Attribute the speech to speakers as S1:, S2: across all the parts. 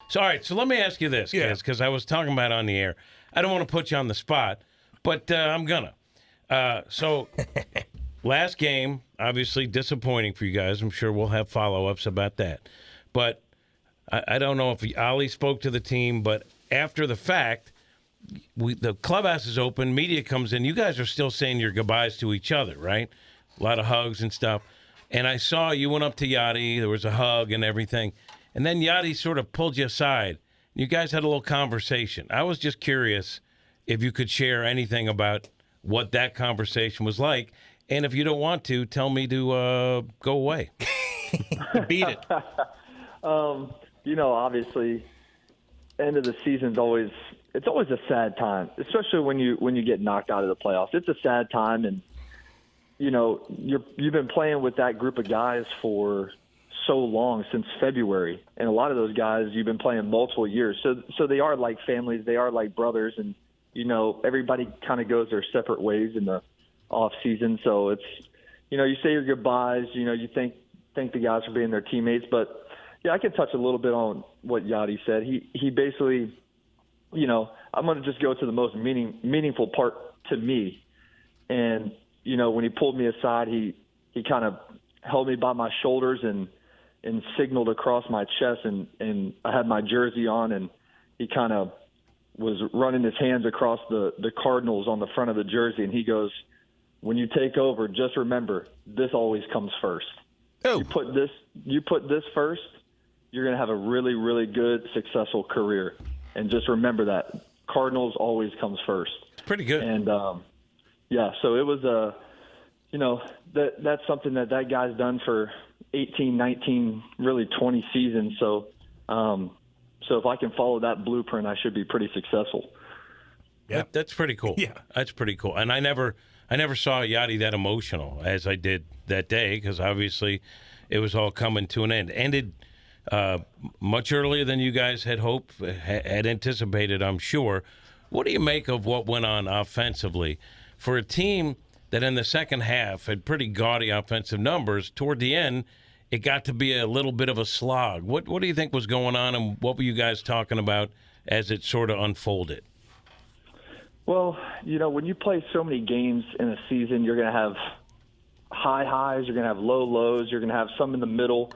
S1: So, all right, so let me ask you this, because I was talking about it on the air. I don't want to put you on the spot, but I'm going to. So, last game, obviously disappointing for you guys. I'm sure we'll have follow-ups about that. But I don't know if Ali spoke to the team, but after the fact, the clubhouse is open, media comes in. You guys are still saying your goodbyes to each other, right? A lot of hugs and stuff. And I saw you went up to Yadi. There was a hug and everything. And then Yadi sort of pulled you aside. You guys had a little conversation. I was just curious if you could share anything about what that conversation was like. And if you don't want to, tell me to go away. Beat it.
S2: Obviously, end of the season's always a sad time, especially when you get knocked out of the playoffs. It's a sad time, and you've been playing with that group of guys for so long, since February, and a lot of those guys you've been playing multiple years. So they are like families, they are like brothers, and everybody kind of goes their separate ways in the off season. So it's you say your goodbyes, you thank the guys for being their teammates, but yeah, I can touch a little bit on what Yadi said. He basically, I'm going to just go to the most meaningful part to me. And, when he pulled me aside, he kind of held me by my shoulders and signaled across my chest, and I had my jersey on, and he kind of was running his hands across the Cardinals on the front of the jersey. And he goes, "When you take over, just remember, this always comes first.
S3: Oh.
S2: You put this first, you're going to have a really, really good, successful career. And just remember that. Cardinals always comes first."
S1: Pretty good.
S2: And, so it was that's something that guy's done for 18, 19, really 20 seasons. So if I can follow that blueprint, I should be pretty successful.
S1: Yeah, that's pretty cool.
S3: Yeah.
S1: That's pretty cool. And I never saw Yadi that emotional as I did that day, because obviously it was all coming to an end. Ended much earlier than you guys had hoped, had anticipated, I'm sure. What do you make of what went on offensively for a team that in the second half had pretty gaudy offensive numbers? Toward the end, it got to be a little bit of a slog. What do you think was going on, and what were you guys talking about as it sort of unfolded?
S2: Well, when you play so many games in a season, you're going to have high highs, you're going to have low lows, you're going to have some in the middle.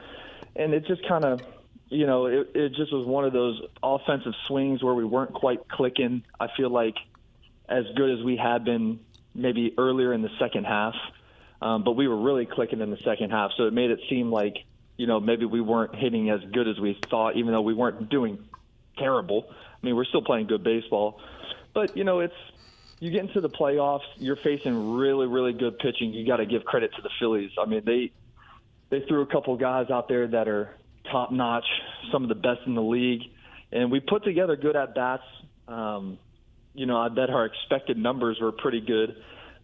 S2: And it just kind of, it just was one of those offensive swings where we weren't quite clicking. I feel like as good as we had been maybe earlier in the second half, but we were really clicking in the second half. So it made it seem like, maybe we weren't hitting as good as we thought, even though we weren't doing terrible. I mean, we're still playing good baseball. But, you get into the playoffs, you're facing really, really good pitching. You got to give credit to the Phillies. I mean, they threw a couple guys out there that are top-notch, some of the best in the league. And we put together good at-bats. I bet our expected numbers were pretty good.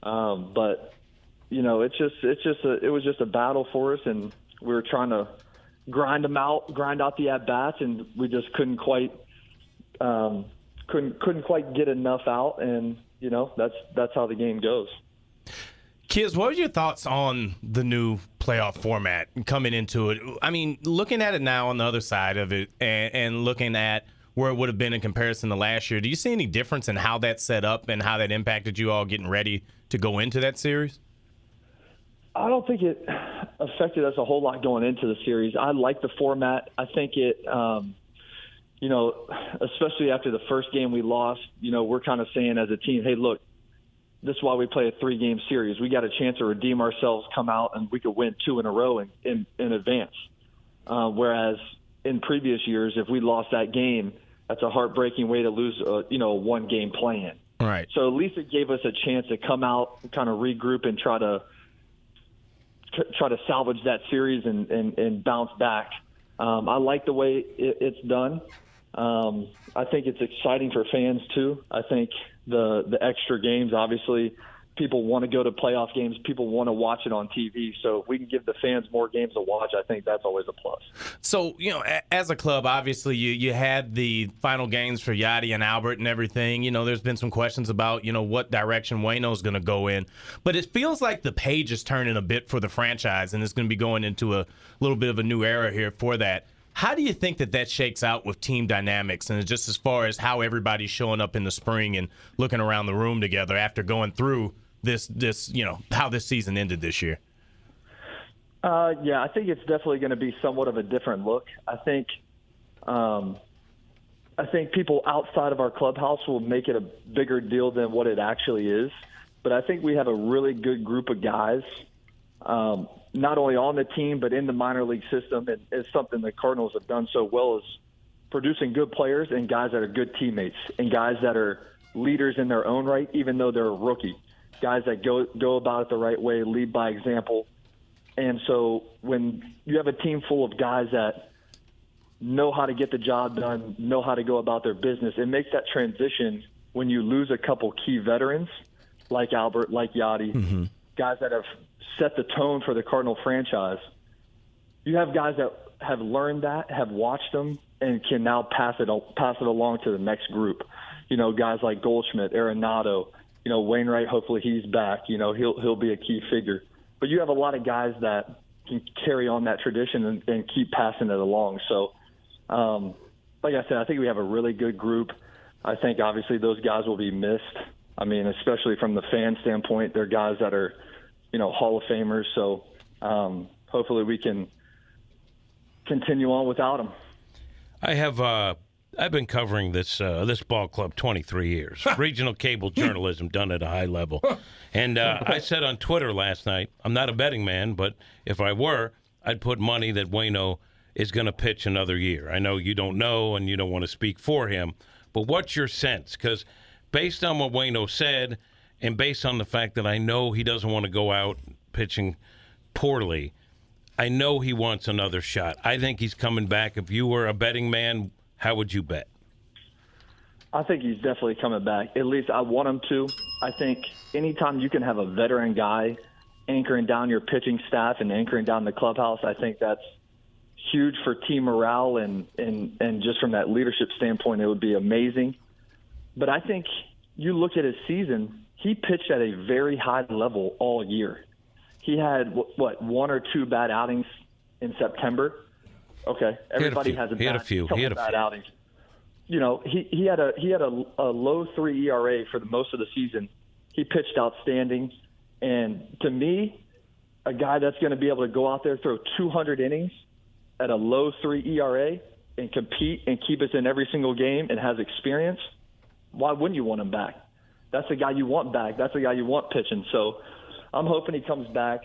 S2: But, it was just a battle for us, and we were trying to grind out the at-bats, and we just couldn't quite get enough out. And, that's how the game goes.
S3: Kids, what were your thoughts on the new playoff format coming into it? I mean, looking at it now on the other side of it and looking at where it would have been in comparison to last year, do you see any difference in how that's set up and how that impacted you all getting ready to go into that series?
S2: I don't think it affected us a whole lot going into the series. I like the format. I think it, especially after the first game we lost, we're kind of saying as a team, hey, look, this is why we play a 3-game series. We got a chance to redeem ourselves, come out, and we could win 2 in a row in advance. Whereas in previous years, if we lost that game, that's a heartbreaking way to lose a 1-game play-in.
S3: Right.
S2: So at least it gave us a chance to come out, kind of regroup, and try to salvage that series and bounce back. I like the way it's done. I think it's exciting for fans too. I think the extra games, obviously, people want to go to playoff games. People want to watch it on TV. So if we can give the fans more games to watch, I think that's always a plus.
S3: So, as a club, obviously, you had the final games for Yadi and Albert and everything. There's been some questions about, what direction Waino's going to go in. But it feels like the page is turning a bit for the franchise, and it's going to be going into a little bit of a new era here for that. How do you think that shakes out with team dynamics and just as far as how everybody's showing up in the spring and looking around the room together after going through this how this season ended this year?
S2: Yeah, I think it's definitely going to be somewhat of a different look. I think people outside of our clubhouse will make it a bigger deal than what it actually is. But I think we have a really good group of guys, not only on the team but in the minor league system. And it's something the Cardinals have done so well is producing good players and guys that are good teammates and guys that are leaders in their own right, even though they're a rookie. Guys that go about it the right way, lead by example. And so when you have a team full of guys that know how to get the job done, know how to go about their business, it makes that transition when you lose a couple key veterans like Albert, like Yadi, guys that have set the tone for the Cardinal franchise. You have guys that have learned that, have watched them, and can now pass it along to the next group. Guys like Goldschmidt, Arenado, Wainwright, hopefully he's back. He'll be a key figure. But you have a lot of guys that can carry on that tradition and keep passing it along. So, like I said, I think we have a really good group. I think obviously those guys will be missed. I mean, especially from the fan standpoint, they're guys that are, Hall of Famers. So hopefully we can continue on without them.
S1: I've been covering this ball club 23 years. Regional cable journalism done at a high level. And I said on Twitter last night, I'm not a betting man, but if I were, I'd put money that Waino is going to pitch another year. I know you don't know and you don't want to speak for him, but what's your sense? Because based on what Waino said and based on the fact that I know he doesn't want to go out pitching poorly, I know he wants another shot. I think he's coming back. If you were a betting man, how would you bet?
S2: I think he's definitely coming back. At least I want him to. I think anytime you can have a veteran guy anchoring down your pitching staff and anchoring down the clubhouse, I think that's huge for team morale and just from that leadership standpoint, it would be amazing. But I think you look at his season, he pitched at a very high level all year. He had, one or two bad outings in September. Okay, everybody has a bad outings. He had a low 3 ERA for the most of the season. He pitched outstanding, and to me, a guy that's going to be able to go out there, throw 200 innings at a low 3 ERA and compete and keep us in every single game and has experience, why wouldn't you want him back? That's the guy you want back. That's the guy you want pitching. So I'm hoping he comes back.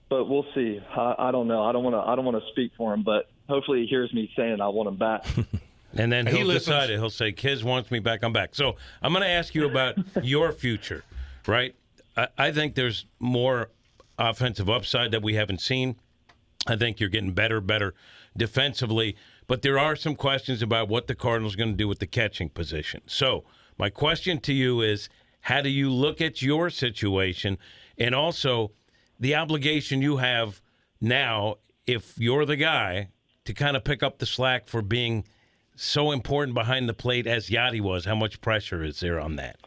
S2: But we'll see. I don't know. I don't want to speak for him, but hopefully he hears me saying I want him back.
S1: And then he'll decide it. He'll say, Kiz wants me back, I'm back. So I'm going to ask you about your future, right? I think there's more offensive upside that we haven't seen. I think you're getting better defensively. But there are some questions about what the Cardinals are going to do with the catching position. So my question to you is, how do you look at your situation and also the obligation you have now, if you're the guy, to kind of pick up the slack for being so important behind the plate as Yadi was? How much pressure is there on that?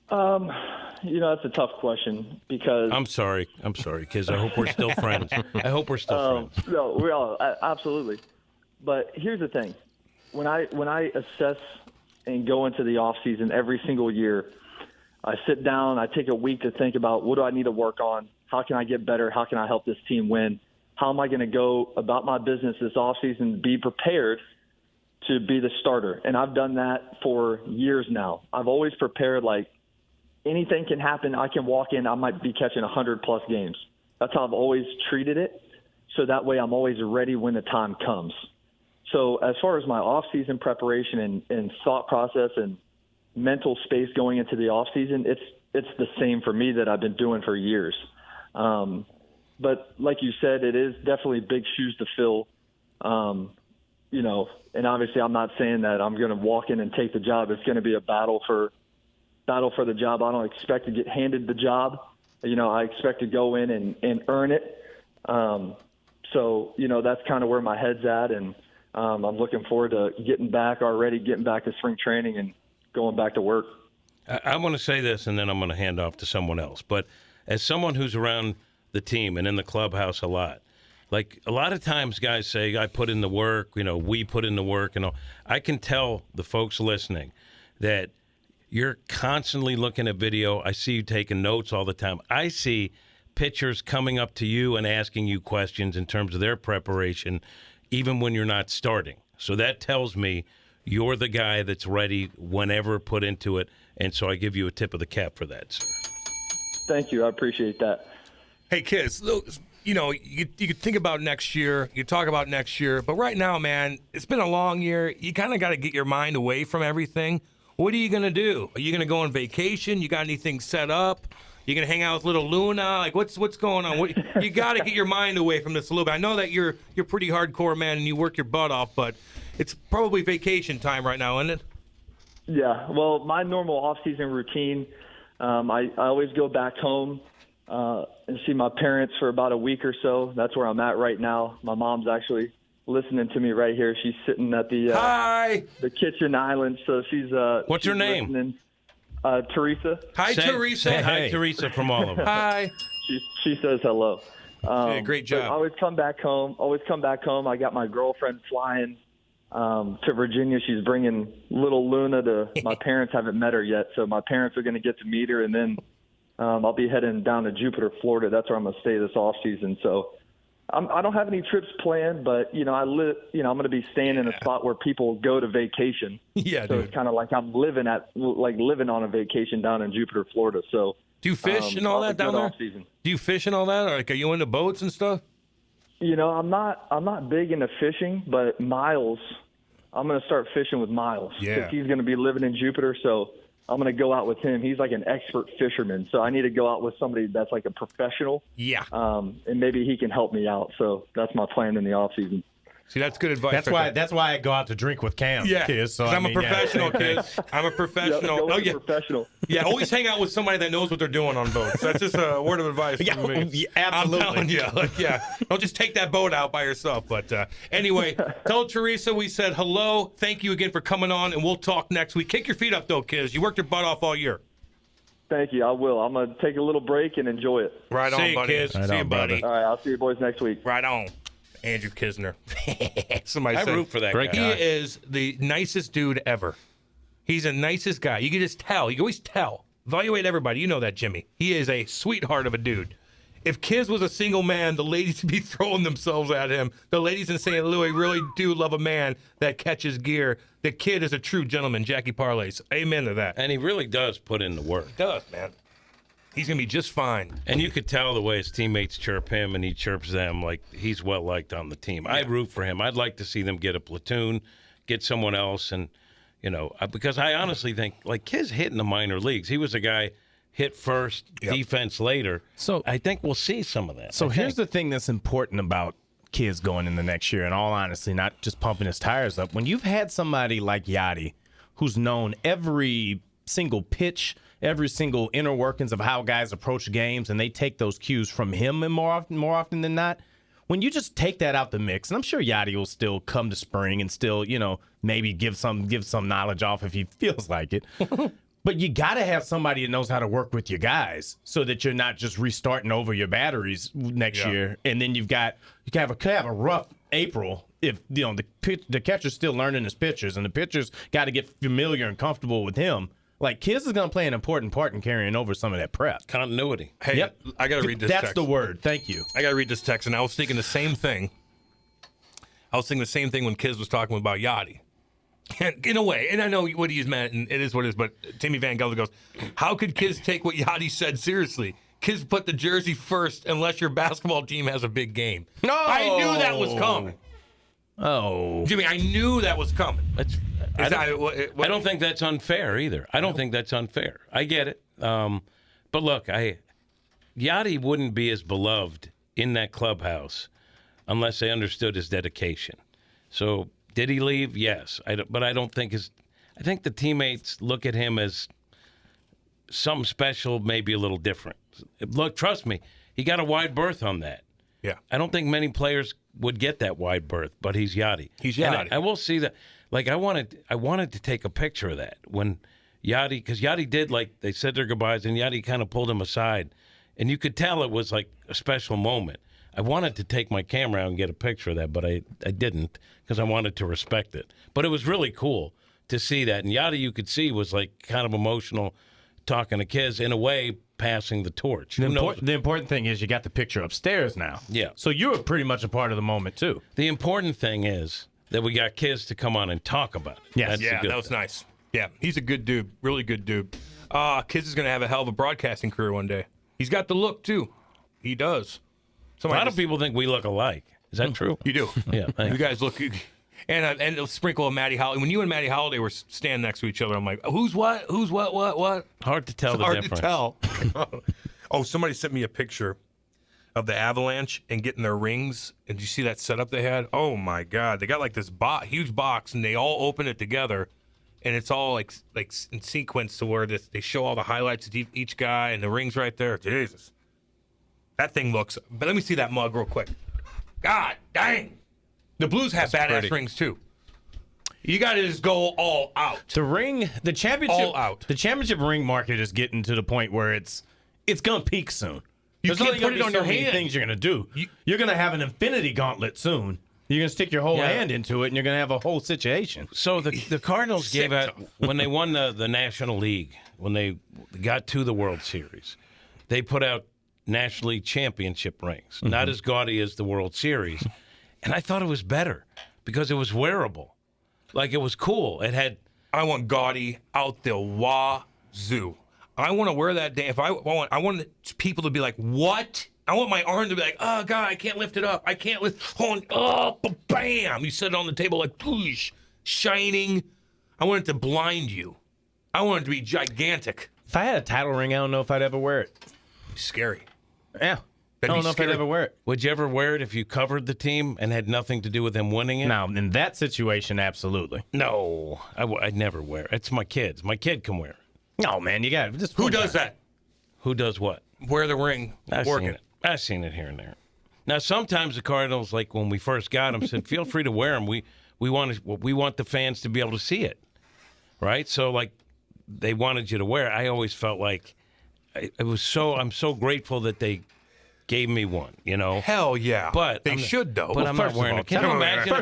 S2: That's a tough question because
S1: I'm sorry, kids. I hope we're still friends. Friends.
S2: No, we all absolutely. But here's the thing: when I assess and go into the off season every single year, I sit down, I take a week to think about what do I need to work on? How can I get better? How can I help this team win? How am I going to go about my business this offseason, be prepared to be the starter? And I've done that for years now. I've always prepared like anything can happen. I can walk in, I might be catching 100-plus games. That's how I've always treated it. So that way I'm always ready when the time comes. So as far as my off-season preparation and thought process and mental space going into the off season, it's the same for me that I've been doing for years. But like you said, it is definitely big shoes to fill. And obviously I'm not saying that I'm going to walk in and take the job. It's going to be a battle for the job. I don't expect to get handed the job. I expect to go in and earn it. So that's kind of where my head's at. And I'm looking forward to getting back to spring training and going back to work.
S1: I want to say this, and then I'm going to hand off to someone else. But as someone who's around the team and in the clubhouse a lot, like a lot of times guys say, I put in the work, we put in the work and all. I can tell the folks listening that you're constantly looking at video. I see you taking notes all the time. I see pitchers coming up to you and asking you questions in terms of their preparation, even when you're not starting. So that tells me you're the guy that's ready whenever put into it. And so I give you a tip of the cap for that, sir.
S2: Thank you. I appreciate that.
S4: Hey, kids, look, you could think about next year. You talk about next year. But right now, man, it's been a long year. You kind of got to get your mind away from everything. What are you going to do? Are you going to go on vacation? You got anything set up? You going to hang out with little Luna? Like, what's going on? You got to get your mind away from this a little bit. I know that you're pretty hardcore, man, and you work your butt off, but it's probably vacation time right now, isn't it?
S2: Yeah. Well, my normal off-season routine, I always go back home and see my parents for about a week or so. That's where I'm at right now. My mom's actually listening to me right here. She's sitting at the kitchen island, so she's
S1: What's her name?
S2: Listening. Teresa.
S4: Hi, Teresa.
S1: Say hi, Teresa, from all of us.
S4: Hi.
S2: She says hello.
S4: Great job.
S2: I always come back home. I got my girlfriend flying to Virginia. She's bringing little Luna to my parents. Haven't met her yet, so my parents are going to get to meet her, and then I'll be heading down to Jupiter, Florida. That's where I'm going to stay this off season. So I don't have any trips planned, but I'm going to be staying in a spot where people go to vacation.
S4: Yeah,
S2: so
S4: dude.
S2: it's kind of like I'm living on a vacation down in Jupiter, Florida. So
S4: do you fish and all that down there?
S2: Off-season.
S4: Do you fish and all that? Or are you into boats and stuff?
S2: I'm not big into fishing, but Miles, I'm going to start fishing with Miles.
S4: Yeah.
S2: Because he's going to be living in Jupiter, so I'm going to go out with him. He's like an expert fisherman, so I need to go out with somebody that's like a professional.
S4: Yeah.
S2: And maybe he can help me out. So that's my plan in the off season.
S4: See, that's good advice.
S3: That's why I go out to drink with Cam.
S4: Yeah,
S3: kids. So
S4: I'm a professional, kids. I'm a professional.
S2: Professional.
S4: Yeah, always hang out with somebody that knows what they're doing on boats. That's just a word of advice from me.
S3: Yeah, absolutely.
S4: I'm telling you, don't just take that boat out by yourself. But anyway, tell Teresa we said hello. Thank you again for coming on, and we'll talk next week. Kick your feet up, though, kids. You worked your butt off all year.
S2: Thank you. I will. I'm going to take a little break and enjoy it.
S4: Right
S1: See
S4: on,
S1: you,
S4: buddy.
S1: kids.
S3: Right
S4: See you,
S3: on,
S4: buddy.
S3: brother.
S2: All right. I'll see you boys next week.
S4: Right on. Andrew Knizner. Somebody
S1: I
S4: said,
S1: root for that
S3: Great
S1: guy.
S4: He is the nicest dude ever. He's the nicest guy. You can just tell. You can always tell. Evaluate everybody. You know that, Jimmy. He is a sweetheart of a dude. If Kiz was a single man, the ladies would be throwing themselves at him. The ladies in St. Louis really do love a man that catches gear. The kid is a true gentleman, Jackie Parlays. Amen to that.
S1: And he really does put in the work.
S4: He does, man. He's going to be just fine.
S1: And you could tell the way his teammates chirp him and he chirps them like he's well-liked on the team. I root for him. I'd like to see them get a platoon, get someone else, and, because I honestly think, like, Kiz hit in the minor leagues. He was a guy hit first, defense later.
S3: So
S1: I think we'll see some of that.
S3: So here's the thing that's important about Kiz going in the next year, in all honesty, not just pumping his tires up. When you've had somebody like Yadi, who's known every single pitch, every single inner workings of how guys approach games, and they take those cues from him, and more often than not, when you just take that out the mix, and I'm sure Yadi will still come to spring and still, maybe give some knowledge off if he feels like it. But you got to have somebody that knows how to work with your guys so that you're not just restarting over your batteries next year, and then you can have a rough April if the catcher's still learning his pitchers, and the pitchers got to get familiar and comfortable with him. Like, Kiz is going to play an important part in carrying over some of that prep.
S1: Continuity.
S4: Hey,
S3: Yep.
S4: I got to read this
S3: That's
S4: text.
S3: the word. Thank you.
S4: I got to read this text, and I was thinking the same thing. I was thinking the same thing when Kiz was talking about Yadi. And in a way, and I know what he's meant, and it is what it is, but Timmy Van Gelder goes, how could Kiz take what Yadi said seriously? Kiz put the jersey first unless your basketball team has a big game.
S3: No!
S4: I knew that was coming.
S3: Oh.
S4: Jimmy, I knew that was coming.
S1: I don't think that's unfair either. I don't think that's unfair. I get it. But look, Yadi wouldn't be as beloved in that clubhouse unless they understood his dedication. So did he leave? Yes. But I don't think I think the teammates look at him as something special, maybe a little different. Look, trust me, he got a wide berth on that.
S4: Yeah.
S1: I don't think many players would get that wide berth, but he's Yadi.
S4: He's
S1: And
S4: Yadi.
S1: I will see that. Like, I wanted to take a picture of that when Yadi, because Yadi did, like, they said their goodbyes, and Yadi kind of pulled him aside. And you could tell it was like a special moment. I wanted to take my camera out and get a picture of that, but I didn't because I wanted to respect it. But it was really cool to see that. And Yadi, you could see, was like kind of emotional talking to kids, in a way, passing the torch.
S3: The important thing is you got the picture upstairs now.
S1: Yeah.
S3: So you were pretty much a part of the moment, too.
S1: The important thing is that we got kids to come on and talk about it.
S3: Yes.
S1: That's
S4: Yeah, that was nice. Yeah, he's a good dude. Really good dude. Kids is going to have a hell of a broadcasting career one day. He's got the look, too. He does.
S1: A lot of people think we look alike. Is that true?
S4: You do.
S1: Yeah, thanks.
S4: You guys look. And a sprinkle of Maddie Holiday. When you and Maddie Holiday were standing next to each other, I'm like, who's what? Who's what?
S1: Hard to tell
S4: It's
S1: the
S4: hard
S1: difference.
S4: to tell. Oh, somebody sent me a picture of the Avalanche and getting their rings. And did you see that setup they had? Oh, my God. They got like this huge box, and they all open it together. And it's all like in sequence to where they show all the highlights of each guy and the rings right there. Jesus. That thing looks. But let me see that mug real quick. God dang. The Blues have badass rings too. You got to just go all out.
S3: The championship,
S4: All out.
S3: The championship ring market is getting to the point where it's gonna peak soon.
S4: You
S3: There's
S4: can't
S3: only
S4: put
S3: gonna
S4: it
S3: be
S4: on
S3: so
S4: your
S3: many
S4: hand.
S3: things you're gonna do. You're gonna have an infinity gauntlet soon. You're gonna stick your whole hand into it, and you're gonna have a whole situation.
S1: So the Cardinals gave out, when they won the National League, when they got to the World Series, they put out National League championship rings, not as gaudy as the World Series. And I thought it was better because it was wearable. Like, it was cool. It had...
S4: I want gaudy out the wazoo. I want to wear that day. I want people to be like, what? I want my arm to be like, oh, God, I can't lift it up. I can't lift. Oh, bam. You set it on the table like, whoosh, shining. I want it to blind you. I want it to be gigantic.
S3: If I had a title ring, I don't know if I'd ever wear it.
S4: Scary.
S3: Yeah. I don't know if I'd ever wear it.
S1: Would you ever wear it if you covered the team and had nothing to do with them winning it?
S3: Now, in that situation, absolutely.
S1: No, I'd never wear it. It's my kids. My kid can wear it.
S3: No, man, you got it.
S4: Who does that?
S1: Who does what?
S4: Wear the ring.
S1: I've seen it here and there. Now, sometimes the Cardinals, like when we first got them, said, feel free to wear them. We want the fans to be able to see it, right? So, like, they wanted you to wear it. I always felt like I'm so grateful that they gave me one, you know?
S4: Hell yeah.
S1: But
S4: they should, though.
S1: But I'm not wearing it. Can you imagine?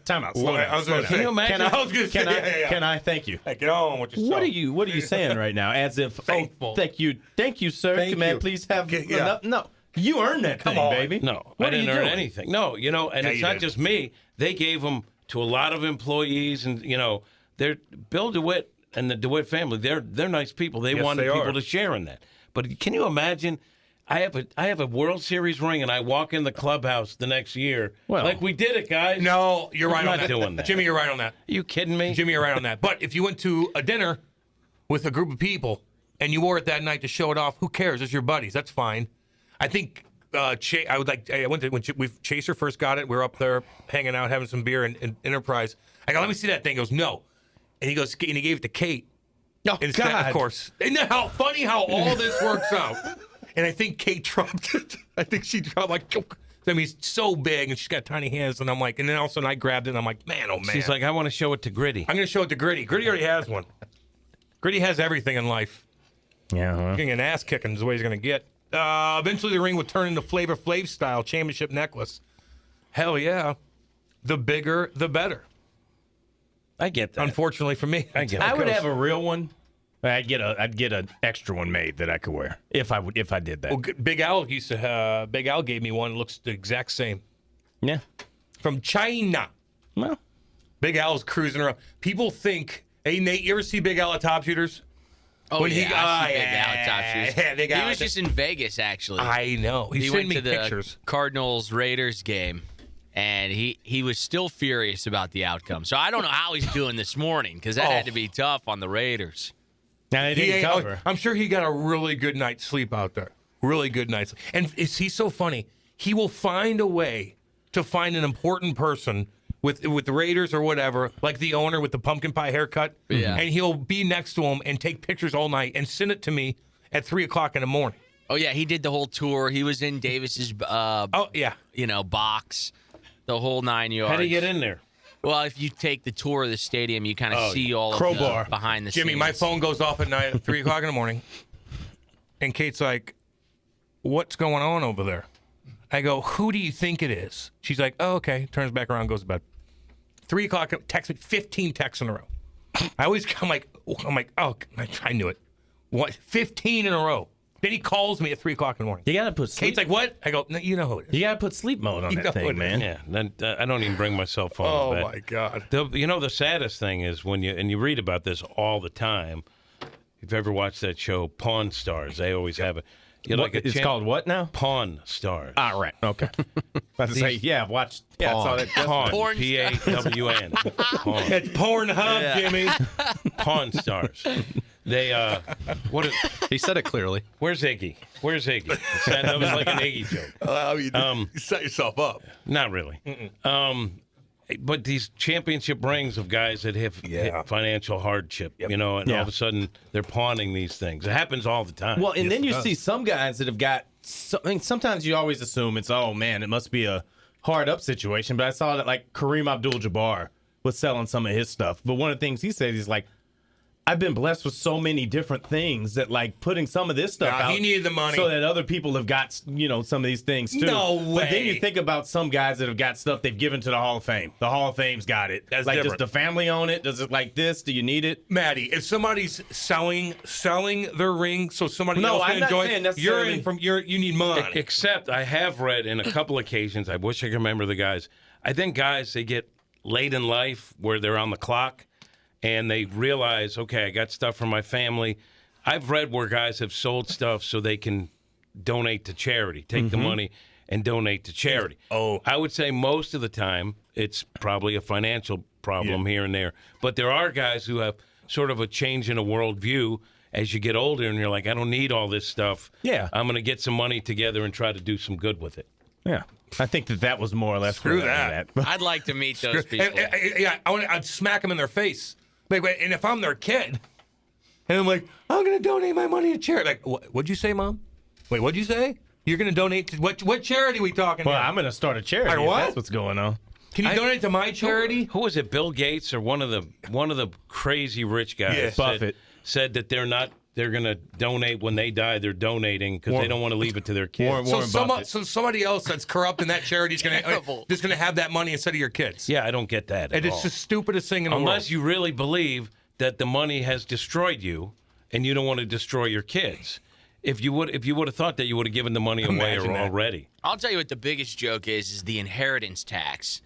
S3: Time out. Slow down.
S1: Can you imagine?
S3: Can I thank you?
S4: Hey, get on with yourself.
S3: What are you saying right now? As if,
S4: Faithful.
S3: thank you, sir.
S4: Thank
S3: Can I
S4: you.
S3: please have
S4: Yeah.
S3: enough? No, you earned that thing,
S4: on.
S3: baby.
S1: No,
S3: What
S1: I didn't
S3: are you
S1: earn
S3: doing?
S1: anything. No, and
S4: Yeah,
S1: it's
S4: you
S1: not
S4: did.
S1: just me. They gave them to a lot of employees, and they're Bill DeWitt and the DeWitt family. They're nice people. They
S4: Yes,
S1: wanted
S4: they
S1: people
S4: are.
S1: to share in that. But can you imagine? I have a World Series ring, and I walk in the clubhouse the next year.
S3: Well-
S1: like we did it, guys.
S4: No, you're right
S1: I'm
S4: on
S1: not
S4: that.
S1: doing that.
S4: Jimmy, you're right on that.
S1: Are you kidding me?
S4: Jimmy, you're right on that. But if you went to a dinner with a group of people and you wore it that night to show it off, who cares? It's your buddies. That's fine. I think I went to when Chaser first got it. We were up there hanging out, having some beer in Enterprise. I go, let me see that thing. He goes, no. And he gave it to Kate.
S3: Oh,
S4: Instead,
S3: God.
S4: of course. Isn't that how funny how all this works out? And I think Kate dropped it. I think she dropped like. I mean, it's so big, and she's got tiny hands, and I'm like, and then all of a sudden I grabbed it, and I'm like, man, oh man.
S1: She's like, I want to show it to Gritty.
S4: I'm going to show it to Gritty. Gritty already has one. Gritty has everything in life.
S3: Yeah. Huh?
S4: Getting an ass kicking is the way he's going to get. Eventually, the ring would turn into Flavor Flav style championship necklace. Hell yeah. The bigger, the better.
S1: I get that.
S4: Unfortunately for me.
S1: I get it.
S3: I would have a real one. I'd get an extra one made that I could wear if I did that.
S4: Well, Big Al Big Al gave me one. It looks the exact same.
S3: Yeah.
S4: From China.
S3: Well,
S4: Big Al's cruising around. People think, hey, Nate, you ever see Big Al at Top Shooters?
S5: Oh,
S4: When he-
S5: yeah, I see Big
S4: yeah,
S5: Al at Top Shooters.
S4: yeah, Big Al
S5: He was
S4: at the-
S5: just in Vegas, actually.
S4: I know. He
S5: He
S4: sent
S5: went
S4: me
S5: to the
S4: pictures.
S5: Cardinals-Raiders game, and he was still furious about the outcome. So I don't know how he's doing this morning, because that had to be tough on the Raiders.
S3: now they didn't cover.
S4: I'm sure he got a really good night's sleep out there. Really good night's sleep. And he's so funny. He will find a way to find an important person with the Raiders or whatever, like the owner with the pumpkin pie haircut.
S5: Yeah.
S4: And he'll be next to him and take pictures all night and send it to me at 3 o'clock in the morning.
S5: Oh, yeah, he did the whole tour. He was in Davis's,
S4: Oh, yeah.
S5: box, the whole 9 yards.
S1: How do you get in there?
S5: Well, if you take the tour of the stadium, you kind of see all
S3: Crowbar.
S5: of the behind the scenes.
S4: Jimmy, my phone goes off at night at 3 o'clock in the morning. And Kate's like, what's going on over there? I go, who do you think it is? She's like, oh, okay. Turns back around, goes to bed. 3 o'clock, text me 15 texts in a row. I'm like, oh, I knew it. What? 15 in a row. Then he calls me at 3 o'clock in the morning.
S3: You gotta put sleep.
S4: Kate's like, what? I go, no, you know who it is.
S3: You gotta put sleep mode on that thing, man.
S1: Yeah, then, I don't even bring my cell phone.
S4: Oh,
S1: to bed.
S4: my God.
S1: The saddest thing is when you read about this all the time. If you've ever watched that show, Pawn Stars, they always have it.
S3: It's called what now?
S1: Pawn Stars.
S3: Ah, right. Okay. About to say, yeah, I've watched. Yeah, I saw that.
S1: Pawn.
S5: Porn
S1: P-A-W-N. Pawn.
S4: It's Pornhub, Jimmy.
S1: Pawn Stars. They what?
S6: He said it clearly.
S1: Where's Iggy? That was like an Iggy joke.
S4: I mean, you set yourself up.
S1: Not really. But these championship rings of guys that have hit financial hardship, and all of a sudden they're pawning these things. It happens all the time.
S3: Well, and then you see some guys that have got. Sometimes you always assume it's, oh man, it must be a hard up situation. But I saw that like Kareem Abdul-Jabbar was selling some of his stuff. But one of the things he said, he's like, I've been blessed with so many different things that like putting some of this stuff out.
S4: He needed the money
S3: so that other people have got some of these things too.
S4: No way.
S3: But then you think about some guys that have got stuff they've given to the Hall of Fame. The Hall of Fame's got it.
S4: That's
S3: like,
S4: different.
S3: does the family own it? Does it like this? Do you need it?
S4: Maddie, if somebody's selling their ring so somebody else can enjoy it, you need money.
S1: Except I have read in a couple occasions, I wish I could remember the guys. I think guys, they get late in life where they're on the clock and they realize, okay, I got stuff from my family. I've read where guys have sold stuff so they can donate to charity, take the money and donate to charity.
S4: Oh.
S1: I would say most of the time it's probably a financial problem here and there. But there are guys who have sort of a change in a worldview as you get older and you're like, I don't need all this stuff.
S3: Yeah.
S1: I'm going to get some money together and try to do some good with it.
S3: Yeah. I think that was more or less
S4: Screw
S3: where I'm
S4: that.
S3: at.
S5: I'd like to meet those people.
S4: I'd smack them in their face. And if I'm their kid, and I'm like, I'm going to donate my money to charity. Like, what'd you say, Mom? Wait, what'd you say? You're going to donate to what charity are we talking
S3: Well,
S4: about?
S3: I'm going to start a charity.
S4: Like,
S3: if
S4: what?
S3: That's what's going on.
S4: Can you donate to my charity?
S1: Who was it? Bill Gates or one of the crazy rich guys
S3: Buffett
S1: said that they're going to donate when they die. They're donating because they don't want to leave it to their kids.
S4: So somebody else that's corrupt in that charity is going to have that money instead of your kids.
S1: Yeah, I don't get that.
S4: And it's the stupidest thing in the world.
S1: Unless you really believe that the money has destroyed you and you don't want to destroy your kids. If you would have thought that, you would have given the money away already.
S5: I'll tell you what the biggest joke is the inheritance tax.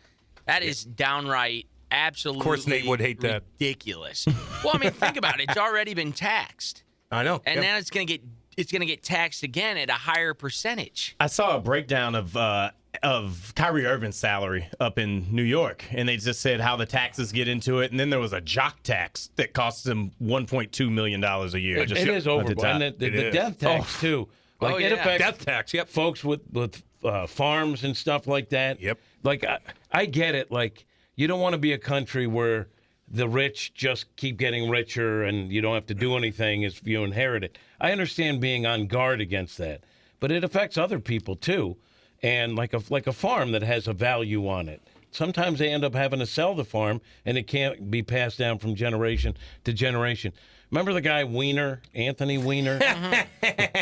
S5: That is downright absolutely
S4: Of course Nate would hate that.
S5: Ridiculous. Well, I mean, think about it. It's already been taxed.
S4: I know.
S5: And now it's going to get taxed again at a higher percentage.
S3: I saw a breakdown of Kyrie Irving's salary up in New York, and they just said how the taxes get into it, and then there was a jock tax that costs him $1.2 million a year.
S1: It is overboard. And the death tax, too. Like, it affects
S4: death tax, yep.
S1: folks with farms and stuff like that.
S4: Yep.
S1: Like, I get it. Like, you don't want to be a country where the rich just keep getting richer and you don't have to do anything if you inherit it. I understand being on guard against that, but it affects other people too. And like a farm that has a value on it. Sometimes they end up having to sell the farm and it can't be passed down from generation to generation. Remember the guy Anthony Weiner?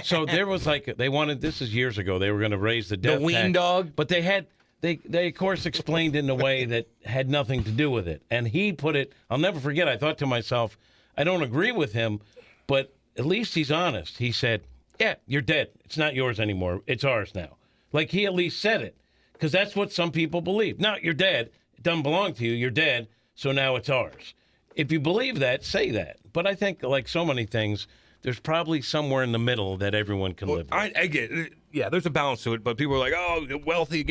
S1: So there was this is years ago, they were going to raise the death
S4: The Ween
S1: tax,
S4: dog?
S1: but they of course explained it in a way that had nothing to do with it. And he put it, I'll never forget, I thought to myself, I don't agree with him, but at least he's honest. He said, yeah, you're dead. It's not yours anymore. It's ours now. Like he at least said it, because that's what some people believe. No, you're dead. It doesn't belong to you. You're dead, so now it's ours. If you believe that, say that. But I think, like so many things, there's probably somewhere in the middle that everyone can live with.
S4: I get it. Yeah, there's a balance to it, but people are like, oh, wealthy,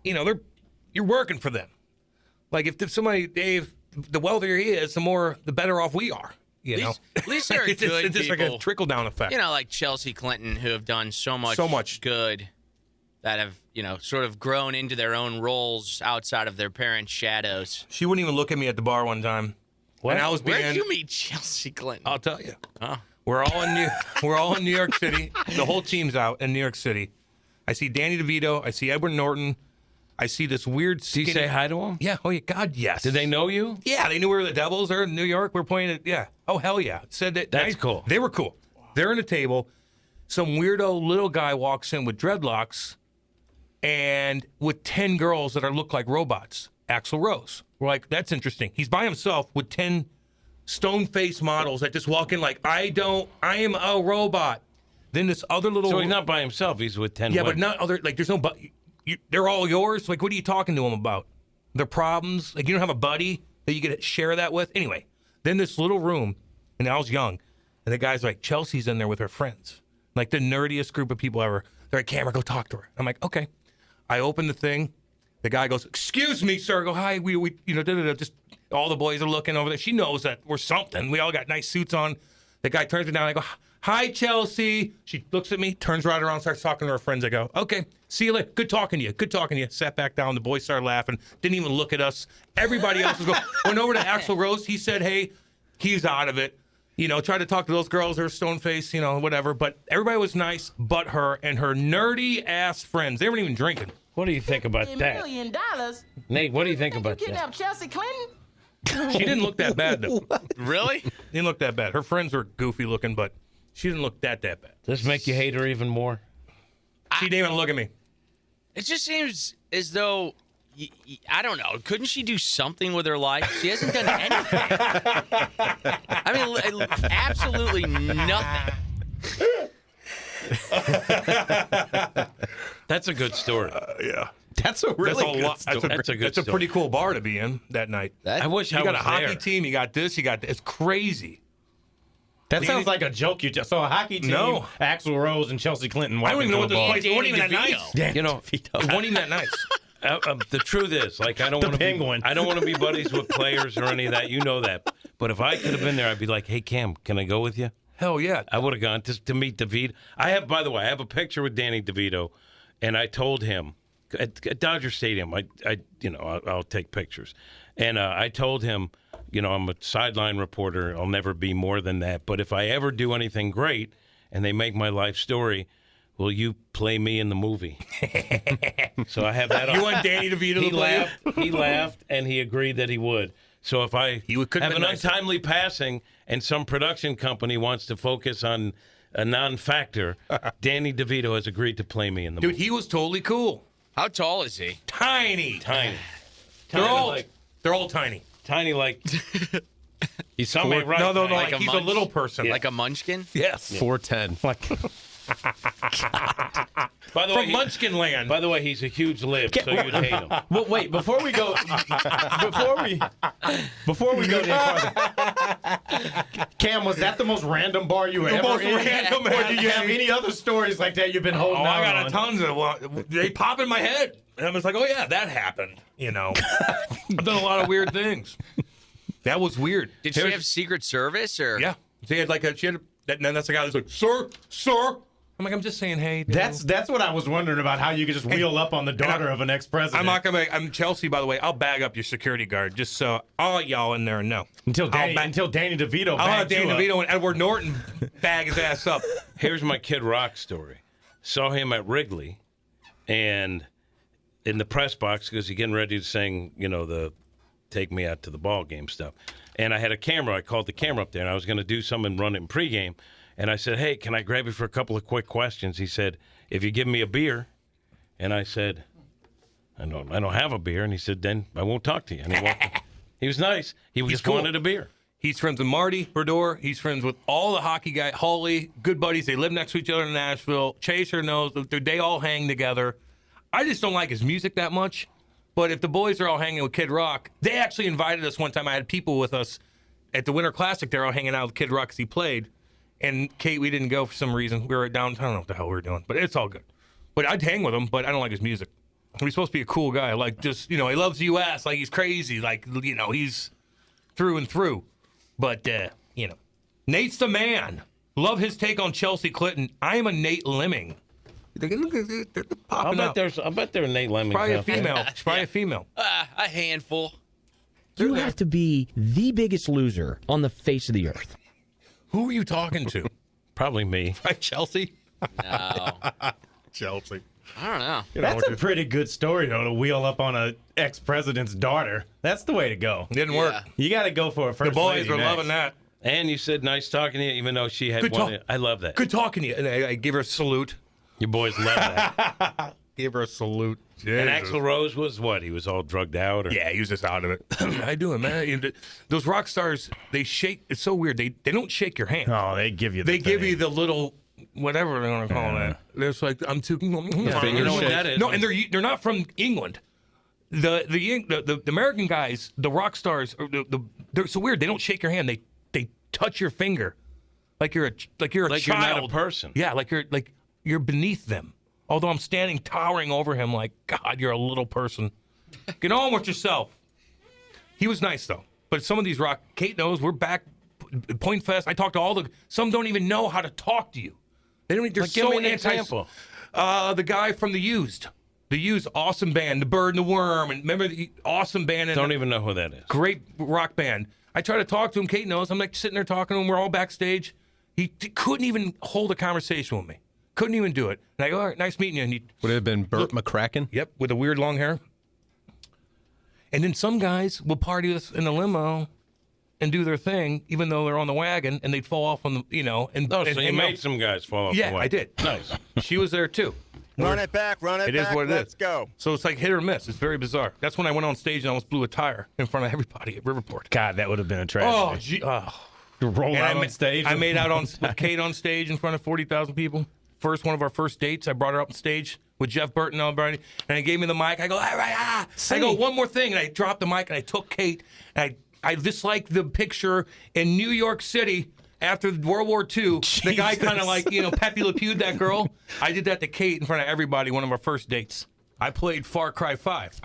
S4: you're working for them. Like if somebody, Dave, the wealthier he is, the better off we are.
S5: At least there are
S4: it's
S5: good
S4: just
S5: people,
S4: like a trickle down effect.
S5: Like Chelsea Clinton, who have done so much good, that have sort of grown into their own roles outside of their parents' shadows.
S4: She wouldn't even look at me at the bar one time.
S1: What?
S4: And I was
S5: Where did you meet Chelsea Clinton?
S4: I'll tell you.
S5: Oh.
S4: We're all in New York City. The whole team's out in New York City. I see Danny DeVito. I see Edward Norton. I see this weird.
S1: Did you say hi to him?
S4: Yeah. Oh yeah. God, yes.
S1: Did they know you?
S4: Yeah, they knew we were the Devils. They're in New York. We're playing it. Yeah. Oh hell yeah. Said that.
S1: That's cool.
S4: They were cool. They're in a table. Some weirdo little guy walks in with dreadlocks, and with 10 girls that look like robots. Axl Rose. We're like, that's interesting. He's by himself with 10 stone-faced models that just walk in like, I am a robot. Then this other little...
S1: So he's not by himself. He's with 10
S4: Yeah,
S1: women.
S4: but not other... Like, there's no... They're all yours? Like, what are you talking to them about? Their problems? Like, you don't have a buddy that you could share that with? Anyway, then this little room, and I was young, and the guy's like, Chelsea's in there with her friends. Like, the nerdiest group of people ever. They're like, Camera, go talk to her. I'm like, okay. I open the thing. The guy goes, excuse me, sir. I go, hi, we just all the boys are looking over there. She knows that we're something. We all got nice suits on. The guy turns me down. I go, hi, Chelsea. She looks at me, turns right around, starts talking to her friends. I go, okay, see you later. Good talking to you. Good talking to you. Sat back down. The boys started laughing. Didn't even look at us. Everybody else was going. Went over to Axl Rose. He said, hey, he's out of it. Tried to talk to those girls. They're stone-faced, whatever. But everybody was nice but her and her nerdy-ass friends. They weren't even drinking.
S1: What do you think about that?
S6: $1 million.
S1: Nate, what do you think about
S6: You
S1: that?
S6: kidnapped Chelsea Clinton?
S4: She didn't look that bad, though.
S5: Really?
S4: Didn't look that bad. Her friends were goofy looking, but she didn't look that bad.
S1: Does this make you hate her even more?
S4: She didn't even look at me.
S5: It just seems as though, I don't know, couldn't she do something with her life? She hasn't done anything. I mean, absolutely nothing.
S1: That's a good story.
S4: Yeah.
S3: That's a really good story.
S1: That's a good
S4: That's a
S1: story.
S4: pretty cool bar to be in that night.
S1: I wish I
S4: You got
S1: was
S4: a hockey
S1: there.
S4: team. You got this. You got this. It's crazy.
S3: That sounds like a joke you just. So a hockey team,
S4: No.
S3: Axl Rose and Chelsea Clinton.
S4: I don't even know what this
S3: ball.
S4: place. It wasn't even that
S5: Danny
S4: nice.
S5: DeVito.
S1: You know,
S4: It wasn't even that nice.
S1: the truth is, like, I don't want to
S3: Penguin.
S1: I don't want to be buddies with players or any of that. You know that. But if I could have been there, I'd be like, hey, Cam, can I go with you?
S4: Hell yeah.
S1: I would have gone to meet DeVito. By the way, I have a picture with Danny DeVito, and I told him at Dodger Stadium, I'll take pictures, and I told him, I'm a sideline reporter. I'll never be more than that. But if I ever do anything great, and they make my life story, will you play me in the movie? So I have that.
S4: You want Danny DeVito to play you?
S1: He laughed, and he agreed that he would. So if I
S4: could've
S1: have
S4: been
S1: an
S4: nicer.
S1: untimely passing and some production company wants to focus on a non-factor, Danny DeVito has agreed to play me in the
S4: Dude,
S1: movie.
S4: he was totally cool.
S5: How tall is he?
S4: Tiny.
S1: Tiny.
S4: They're all tiny.
S1: Tiny like...
S3: He's
S1: Some may write
S4: No,
S1: tiny.
S4: like
S5: a
S4: he's a
S5: munch?
S4: little person.
S5: Like a munchkin?
S4: Yes.
S3: 4'10". Like
S1: By the way,
S4: From Munchkin Land.
S1: By the way, he's a huge lib, so you'd hate him.
S3: well, wait, before we go any farther, Cam, was that the most random bar you were ever
S4: most
S3: in?
S4: random
S3: Or do you have any other stories like that you've been holding
S4: I got
S3: on?
S4: tons of they pop in my head. And I'm just like, oh yeah, that happened. I've done a lot of weird things. That was weird.
S5: Did she have Secret Service or?
S4: Yeah. And then that's the guy that's like, sir. I'm like, I'm just saying, hey.
S3: That's what I was wondering about, how you could just wheel up on the daughter of an ex-president.
S4: I'm not gonna. I'm Chelsea, by the way. I'll bag up your security guard just so all y'all in there know.
S3: until Danny DeVito.
S4: I'll have
S3: bagged you
S4: Danny
S3: up.
S4: DeVito and Edward Norton bag his ass up.
S1: Here's my Kid Rock story. Saw him at Wrigley, and in the press box, because he's getting ready to sing, the take me out to the ball game stuff. And I had a camera. I called the camera up there, and I was going to do something and run it in pregame. And I said, hey, can I grab you for a couple of quick questions? He said, if you give me a beer. And I said, I don't have a beer. And he said, then I won't talk to you. And he walked. He was nice. He just
S4: cool.
S1: wanted a beer.
S4: He's friends with Marty Brodeur. He's friends with all the hockey guys. Hawley, good buddies. They live next to each other in Nashville. Chaser knows. They all hang together. I just don't like his music that much. But if the boys are all hanging with Kid Rock, they actually invited us one time. I had people with us at the Winter Classic. They're all hanging out with Kid Rock because he played. And Kate, we didn't go for some reason. We were downtown. I don't know what the hell we were doing, but it's all good. But I'd hang with him, but I don't like his music. He's supposed to be a cool guy. Like, just, he loves the U.S. Like, he's crazy. Like, he's through and through. But, Nate's the man. Love his take on Chelsea Clinton. I am a Nate Lemming. They're popping up.
S1: I bet there's Nate Lemming.
S4: Probably a female. She's probably a female.
S5: A handful.
S7: You have to be the biggest loser on the face of the earth.
S4: Who are you talking to?
S1: Probably me.
S4: Right, Chelsea?
S5: No.
S4: Chelsea.
S5: I don't know.
S3: That's a pretty good story, though, to wheel up on a ex-president's daughter. That's the way to go.
S4: Didn't work.
S5: Yeah.
S3: You got to go for a first
S4: The boys
S3: lady
S4: were
S3: next.
S4: loving that.
S1: And you said nice talking to you, even though she had
S4: Good
S1: one.
S4: talk.
S1: I love that.
S4: Good talking to you. And I give her a salute.
S1: You boys love that.
S4: Gave her a salute.
S1: And
S4: Jesus.
S1: Axl Rose was what? He was all drugged out? Or?
S4: Yeah, he was just out of it. How you doing, man? Those rock stars, they shake. It's so weird. They don't shake your hand.
S3: Oh, they give you.
S4: They give you the little whatever they're gonna call that. It's like I'm too.
S1: You know what that is?
S4: No, and they're not from England. The American guys, the rock stars, they're so weird. They don't shake your hand. They touch your finger, like you're a
S1: Like
S4: child.
S1: you're not a person.
S4: Yeah, like you're beneath them. Although I'm standing towering over him, like God, you're a little person. Get on with yourself. He was nice though, but some of these rock. Kate knows we're back. Point Fest. I talked to all the. Some don't even know how to talk to you. They don't. They're
S1: Give
S4: so
S1: me an
S4: anti.
S1: example.
S4: The guy from the Used, awesome band, the Bird and the Worm, and remember the awesome band.
S1: Don't even know who that is.
S4: Great rock band. I try to talk to him. Kate knows. I'm like sitting there talking to him. We're all backstage. He couldn't even hold a conversation with me. Couldn't even do it. And I go, all right, nice meeting you. And he,
S6: Would it have been Burt McCracken?
S4: yep, with the weird long hair. And then some guys will party with us in the limo and do their thing, even though they're on the wagon, and they'd fall off on the, And
S1: Oh, so
S4: and
S1: you made some guys fall off
S4: Yeah,
S1: the way.
S4: I did.
S1: Nice.
S4: She was there too.
S8: Run it back, run it
S4: It is
S8: back.
S4: what it
S8: Let's
S4: is.
S8: go.
S4: So it's like hit or miss. It's very bizarre. That's when I went on stage and almost blew a tire in front of everybody at Riverport.
S3: God, that would have been a
S4: Oh,
S3: tragedy.
S4: gee.
S3: Roll
S4: And
S3: out
S4: I
S3: on stage.
S4: I made out with Kate on stage in front of 40,000 people. One of our first dates. I brought her up on stage with Jeff Burton and everybody, and he gave me the mic. I go, all right, I go, one more thing, and I dropped the mic, and I took Kate, and I just like the picture in New York City after World War II. The guy kind of like, Pepe Le Pew'd that girl. I did that to Kate in front of everybody, one of our first dates. I played Far Cry 5.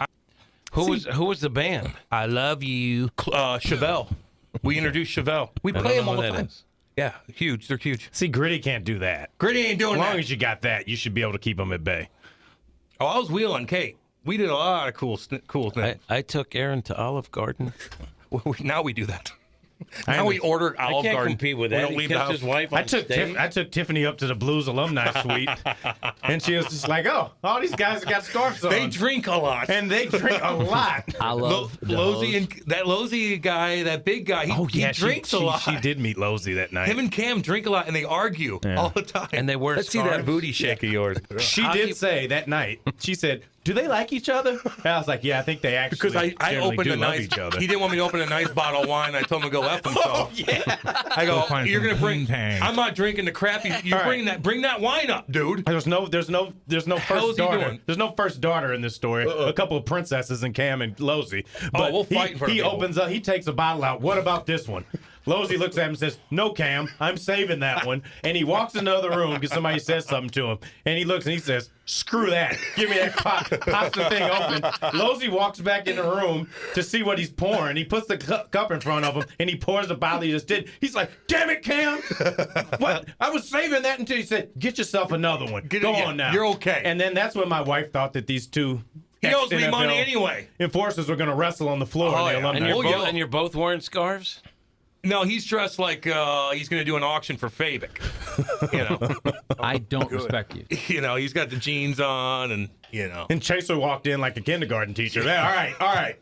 S1: Who was the band?
S4: I love you. Chevelle. We introduced Chevelle. We
S1: I
S4: play
S1: don't
S4: them
S1: know
S4: all
S1: who
S4: the
S1: that
S4: time.
S1: is.
S4: Yeah, huge. They're huge.
S3: See, Gritty can't do that.
S4: Gritty ain't doing
S3: As long
S4: that.
S3: as you got that, you should be able to keep them at bay.
S4: Oh, I was wheeling Kate. We did a lot of cool things.
S1: I took Aaron to Olive Garden.
S4: Now we do that. Now we order
S1: I
S4: Olive
S1: can't
S4: Garden.
S1: compete with
S4: We
S1: that.
S4: don't
S1: He
S4: leave the
S1: kissed
S4: house.
S1: his wife on stage.
S3: I took Tiffany up to the Blues Alumni Suite, and she was just like, "Oh, all these guys have got scarves on.
S4: They drink a lot.
S3: and they drink a lot."
S7: I love the
S4: Losey
S7: hose.
S4: and that Losey guy, that big guy, he drinks a lot.
S3: She did meet Losey that night.
S4: Him and Cam drink a lot, and they argue all the time.
S1: And they wear
S4: Let's see that
S1: scarves?
S4: booty shake of yours.
S3: She did say that night. She said, "Do they like each other?" And I was like, "Yeah, I think they actually
S4: Because I
S3: generally
S4: opened
S3: do
S4: a
S3: love
S4: nice.
S3: each other."
S4: He didn't want me to open a nice bottle of wine. I told him to go F himself. I go,
S3: find
S4: you're
S3: some
S4: gonna bring.
S3: poontang.
S4: I'm not drinking the crap. You're
S3: All right.
S4: bring that wine up, dude.
S3: There's no
S4: hell
S3: first
S4: is he
S3: daughter.
S4: doing?
S3: There's no first daughter in this story. A couple of princesses and Cam and Losey. But
S4: we'll fight in front of
S3: he
S4: people.
S3: opens up. He takes a bottle out. What about this one? Losey looks at him and says, "No, Cam, I'm saving that one." And he walks in the other room because somebody says something to him. And he looks and he says, "Screw that. Give me that pop." Pops the thing open. Losey walks back in the room to see what he's pouring. He puts the cup in front of him and he pours the bottle he just did. He's like, "Damn it, Cam. What? I was saving that until he said, get yourself another one. Go on now.
S4: You're okay."
S3: And then that's when my wife thought that these two
S4: He owes me
S3: ex-NFL
S4: money anyway.
S3: enforcers were going to wrestle on the floor
S4: Oh,
S3: in the
S4: yeah.
S3: alumni.
S1: And you're both wearing scarves?
S4: No, he's dressed like he's going to do an auction for Fabic.
S7: I don't respect you.
S4: He's got the jeans on, and
S3: And Chaser walked in like a kindergarten teacher. All right.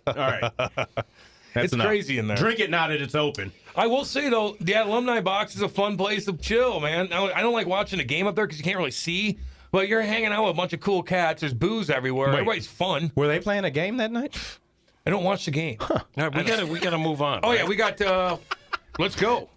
S3: That's
S4: it's
S3: enough.
S4: crazy in there.
S3: Drink it now that it's open.
S4: I will say though, the alumni box is a fun place to chill, man. I don't like watching a game up there because you can't really see. But you're hanging out with a bunch of cool cats. There's booze everywhere.
S3: Wait.
S4: Everybody's fun.
S3: Were they playing a game that night?
S4: I don't watch the game.
S1: All right, we gotta move on.
S4: Oh
S1: right?
S4: yeah, we got. Let's go.